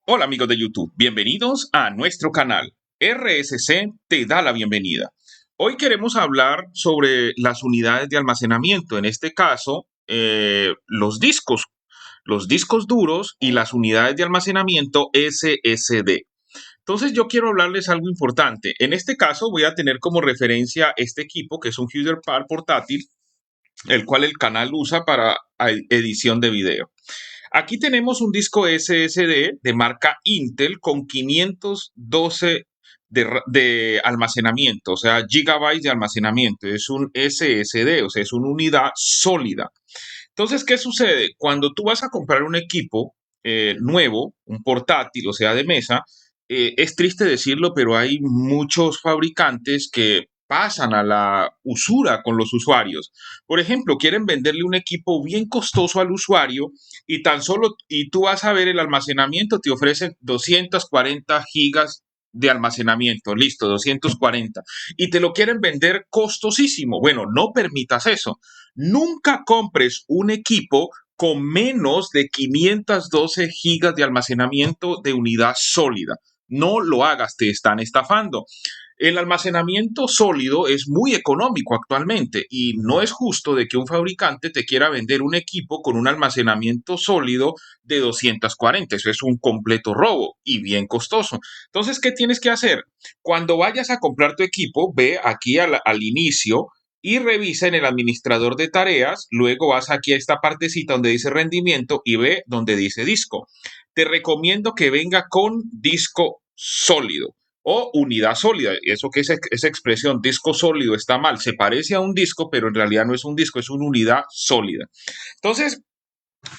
Hola amigos de YouTube, bienvenidos a nuestro canal. RSC te da la bienvenida. Hoy queremos hablar sobre las unidades de almacenamiento, en este caso los discos duros y las unidades de almacenamiento SSD. Entonces yo quiero hablarles algo importante. En este caso voy a tener como referencia este equipo que es un HuiderPad portátil, el cual el canal usa para edición de video. Aquí tenemos un disco SSD de marca Intel con 512 de almacenamiento, o sea, gigabytes de almacenamiento. Es un SSD, o sea, es una unidad sólida. Entonces, ¿qué sucede? Cuando tú vas a comprar un equipo nuevo, un portátil, o sea, de mesa, es triste decirlo, pero hay muchos fabricantes que pasan a la usura con los usuarios. Por ejemplo, quieren venderle un equipo bien costoso al usuario y tú vas a ver el almacenamiento, te ofrecen 240 gigas de almacenamiento, listo, 240, y te lo quieren vender costosísimo. Bueno, no permitas eso. Nunca compres un equipo con menos de 512 gigas de almacenamiento de unidad sólida. No lo hagas, te están estafando. El almacenamiento sólido es muy económico actualmente y no es justo de que un fabricante te quiera vender un equipo con un almacenamiento sólido de 240. Eso es un completo robo y bien costoso. Entonces, ¿qué tienes que hacer? Cuando vayas a comprar tu equipo, ve aquí al inicio y revisa en el administrador de tareas. Luego vas aquí a esta partecita donde dice rendimiento y ve donde dice disco. Te recomiendo que venga con disco sólido o unidad sólida. Eso que esa expresión disco sólido está mal. Se parece a un disco, pero en realidad no es un disco, es una unidad sólida. Entonces,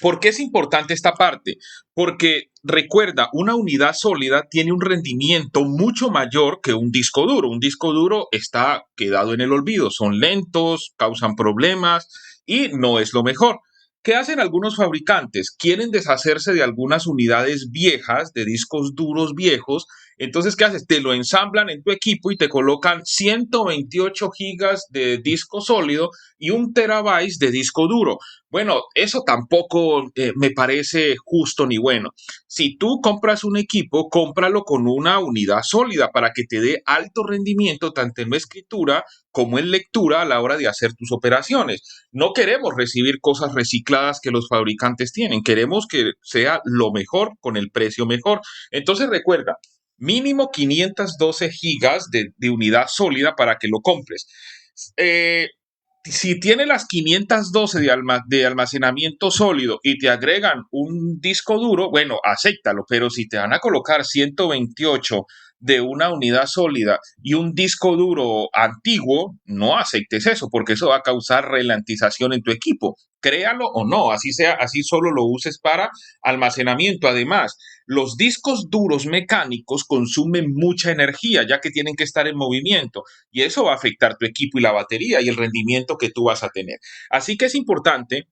¿por qué es importante esta parte? Porque recuerda, una unidad sólida tiene un rendimiento mucho mayor que un disco duro. Un disco duro está quedado en el olvido, son lentos, causan problemas y no es lo mejor. ¿Qué hacen algunos fabricantes? Quieren deshacerse de algunas unidades viejas, de discos duros viejos. Entonces, ¿qué haces? Te lo ensamblan en tu equipo y te colocan 128 gigas de disco sólido y 1 terabyte de disco duro. Bueno, eso tampoco me parece justo ni bueno. Si tú compras un equipo, cómpralo con una unidad sólida para que te dé alto rendimiento tanto en escritura como en lectura a la hora de hacer tus operaciones. No queremos recibir cosas recicladas que los fabricantes tienen, queremos que sea lo mejor con el precio mejor. Entonces recuerda, mínimo 512 gigas de unidad sólida para que lo compres. Eh, si tiene las 512 de almacenamiento sólido y te agregan un disco duro, bueno, acéptalo, pero si te van a colocar 128 de una unidad sólida y un disco duro antiguo, no aceptes eso, porque eso va a causar ralentización en tu equipo. Créalo o no, así sea, así solo lo uses para almacenamiento. Además, los discos duros mecánicos consumen mucha energía, ya que tienen que estar en movimiento y eso va a afectar tu equipo y la batería y el rendimiento que tú vas a tener. Así que es importante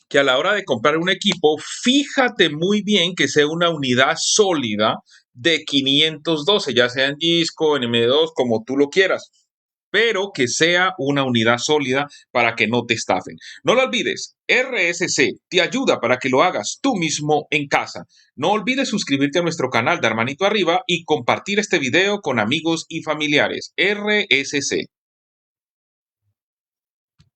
que a la hora de comprar un equipo, fíjate muy bien que sea una unidad sólida de 512, ya sea en disco, en M2, como tú lo quieras, pero que sea una unidad sólida para que no te estafen. No lo olvides, RSC te ayuda para que lo hagas tú mismo en casa. No olvides suscribirte a nuestro canal, dar manito arriba y compartir este video con amigos y familiares. RSC.